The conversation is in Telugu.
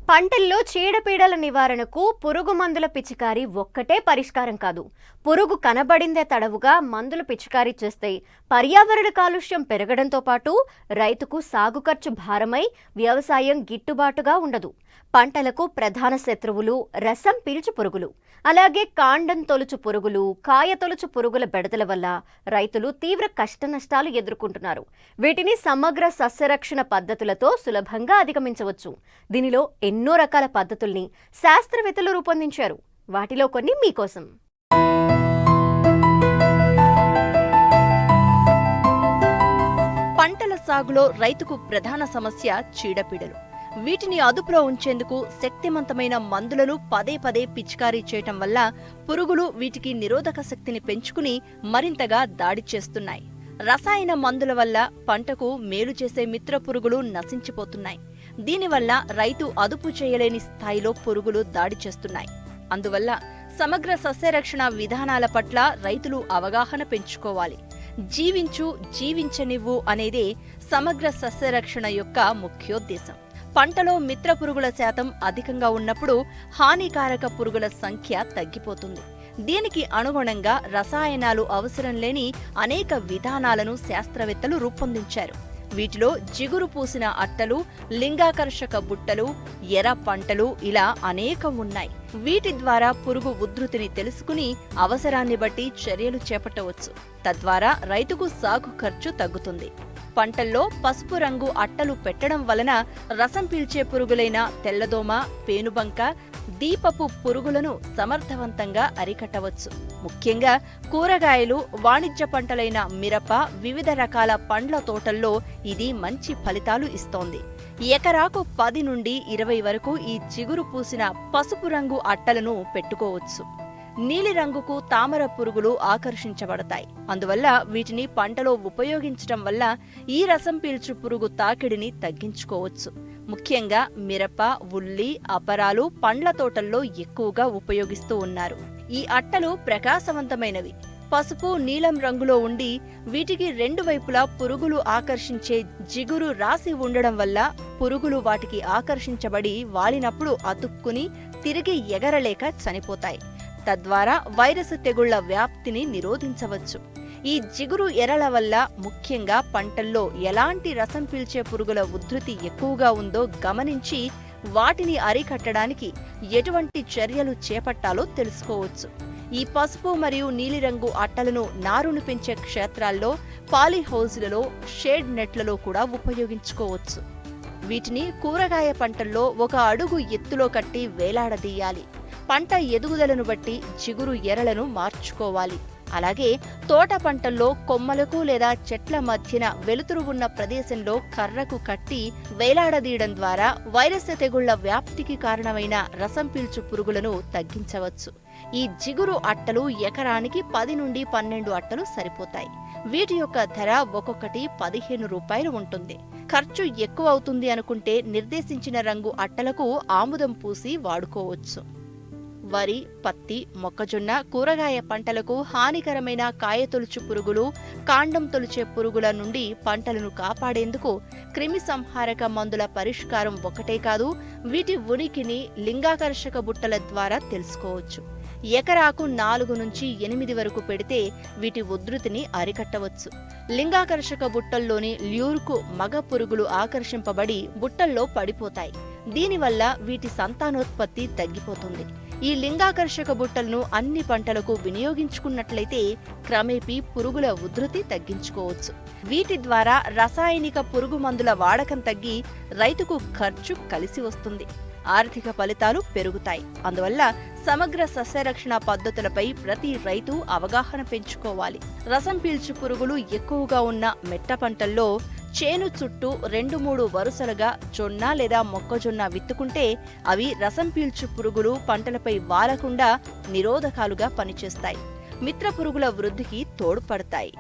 పంటల్లో చీడపీడల నివారణకు పురుగు మందుల పిచికారీ ఒక్కటే పరిష్కారం కాదు. పురుగు కనబడిందే తడవుగా మందులు పిచికారీ చేస్తే పర్యావరణ కాలుష్యం పెరగడంతో పాటు రైతుకు సాగు ఖర్చు భారమై వ్యవసాయం గిట్టుబాటుగా ఉండదు. పంటలకు ప్రధాన శత్రువులు రసం పీల్చు పురుగులు, అలాగే కాండం తొలుచు పురుగులు, కాయ తొలుచు పురుగుల బెడదల వల్ల రైతులు తీవ్ర కష్టనష్టాలు ఎదుర్కొంటున్నారు. వీటిని సమగ్ర సస్యరక్షణ పద్ధతులతో సులభంగా అధిగమించవచ్చు. దీనిలో ఎన్నో రకాల పద్ధతుల్ని శాస్త్రవేత్తలు రూపొందించారు. వాటిలో కొన్ని మీకోసం. పంటల సాగులో రైతుకు ప్రధాన సమస్య చీడపీడలు. వీటిని అదుపులో ఉంచేందుకు శక్తివంతమైన మందులను పదే పదే పిచికారీ చేయటం వల్ల పురుగులు వీటికి నిరోధక శక్తిని పెంచుకుని మరింతగా దాడి చేస్తున్నాయి. రసాయన మందుల వల్ల పంటకు మేలు చేసే మిత్ర పురుగులు నశించిపోతున్నాయి. దీనివల్ల రైతు అదుపు చేయలేని స్థాయిలో పురుగులు దాడి చేస్తున్నాయి. అందువల్ల సమగ్ర సస్యరక్షణ విధానాల పట్ల రైతులు అవగాహన పెంచుకోవాలి. జీవించు జీవించనివ్వు అనేదే సమగ్ర సస్యరక్షణ యొక్క ముఖ్యోద్దేశం. పంటలో మిత్ర పురుగుల శాతం అధికంగా ఉన్నప్పుడు హానికారక పురుగుల సంఖ్య తగ్గిపోతుంది. దీనికి అనుగుణంగా రసాయనాలు అవసరం లేని అనేక విధానాలను శాస్త్రవేత్తలు రూపొందించారు. వీటిలో జిగురు పూసిన అట్టలు, లింగాకర్షక బుట్టలు, ఎర్ర పంటలు ఇలా అనేకం ఉన్నాయి. వీటి ద్వారా పురుగు ఉధృతిని తెలుసుకుని అవసరాన్ని బట్టి చర్యలు చేపట్టవచ్చు. తద్వారా రైతుకు సాగు ఖర్చు తగ్గుతుంది. పంటల్లో పసుపు రంగు అట్టలు పెట్టడం వలన రసం పీల్చే పురుగులైన తెల్లదోమ, పేనుబంక, దీపపు పురుగులను సమర్థవంతంగా అరికట్టవచ్చు. ముఖ్యంగా కూరగాయలు, వాణిజ్య పంటలైన మిరప, వివిధ రకాల పండ్ల తోటల్లో ఇది మంచి ఫలితాలు ఇస్తోంది. ఎకరాకు 10 నుండి 20 వరకు ఈ జిగురు పూసిన పసుపు రంగు అట్టలను పెట్టుకోవచ్చు. నీలిరంగుకు తామర పురుగులు ఆకర్షించబడతాయి. అందువల్ల వీటిని పంటలో ఉపయోగించటం వల్ల ఈ రసం పీల్చు పురుగు తాకిడిని తగ్గించుకోవచ్చు. ముఖ్యంగా మిరప, ఉల్లి, అపరాలు పండ్ల తోటల్లో ఎక్కువగా ఉపయోగిస్తూ ఉన్నారు. ఈ అట్టలు ప్రకాశవంతమైనవి. పసుపు, నీలం రంగులో ఉండి వీటికి 2 వైపులా పురుగులు ఆకర్షించే జిగురు రాసి ఉండడం వల్ల పురుగులు వాటికి ఆకర్షించబడి వాలినప్పుడు అతుక్కుని తిరిగి ఎగరలేక చనిపోతాయి. తద్వారా వైరస్ తెగుళ్ల వ్యాప్తిని నిరోధించవచ్చు. ఈ జిగురు ఎరల వల్ల ముఖ్యంగా పంటల్లో ఎలాంటి రసం పీల్చే పురుగుల ఉధృతి ఎక్కువగా ఉందో గమనించి వాటిని అరికట్టడానికి ఎటువంటి చర్యలు చేపట్టాలో తెలుసుకోవచ్చు. ఈ పసుపు మరియు నీలిరంగు అట్టలను నారును పెంచే క్షేత్రాల్లో, పాలీహౌజులలో, షేడ్ నెట్లలో కూడా ఉపయోగించుకోవచ్చు. వీటిని కూరగాయ పంటల్లో 1 అడుగు ఎత్తులో కట్టి వేలాడదీయాలి. పంట ఎదుగుదలను బట్టి జిగురు ఎరలను మార్చుకోవాలి. అలాగే తోట పంటల్లో కొమ్మలకు లేదా చెట్ల మధ్యన వెలుతురు ఉన్న ప్రదేశంలో కర్రకు కట్టి వేలాడదీయడం ద్వారా వైరస్ తెగుళ్ల వ్యాప్తికి కారణమైన రసం పీల్చు పురుగులను తగ్గించవచ్చు. ఈ జిగురు అట్టలు ఎకరానికి 10 నుండి 12 అట్టలు సరిపోతాయి. వీటి యొక్క ధర ఒక్కొక్కటి 15 రూపాయలు ఉంటుంది. ఖర్చు ఎక్కువ అవుతుంది అనుకుంటే నిర్దేశించిన రంగు అట్టలకు ఆముదం పూసి వాడుకోవచ్చు. వరి, పత్తి, మొక్కజొన్న, కూరగాయ పంటలకు హానికరమైన కాయతొలుచు పురుగులు, కాండం తొలిచే పురుగుల నుండి పంటలను కాపాడేందుకు క్రిమి సంహారక మందుల పరిష్కారం ఒకటే కాదు, వీటి ఉనికిని లింగాకర్షక బుట్టల ద్వారా తెలుసుకోవచ్చు. ఎకరాకు 4 నుంచి 8 వరకు పెడితే వీటి ఉధృతిని అరికట్టవచ్చు. లింగాకర్షక బుట్టల్లోని ల్యూర్కు మగ పురుగులు ఆకర్షింపబడి బుట్టల్లో పడిపోతాయి. దీనివల్ల వీటి సంతానోత్పత్తి తగ్గిపోతుంది. ఈ లింగాకర్షక బుట్టలను అన్ని పంటలకు వినియోగించుకున్నట్లయితే క్రమేపీ పురుగుల ఉధృతి తగ్గించుకోవచ్చు. వీటి ద్వారా రసాయనిక పురుగు మందుల వాడకం తగ్గి రైతుకు ఖర్చు కలిసి వస్తుంది. ఆర్థిక ఫలితాలు పెరుగుతాయి. అందువల్ల సమగ్ర సస్యరక్షణ పద్ధతులపై ప్రతి రైతు అవగాహన పెంచుకోవాలి. రసం పీల్చు పురుగులు ఎక్కువగా ఉన్న మెట్ట పంటల్లో చేను చుట్టూ 2-3 వరుసలుగా జొన్న లేదా మొక్కజొన్న విత్తుకుంటే అవి రసం పీల్చు పురుగులు పంటలపై వాలకుండా నిరోధకాలుగా పనిచేస్తాయి. మిత్ర పురుగుల వృద్ధికి తోడ్పడతాయి.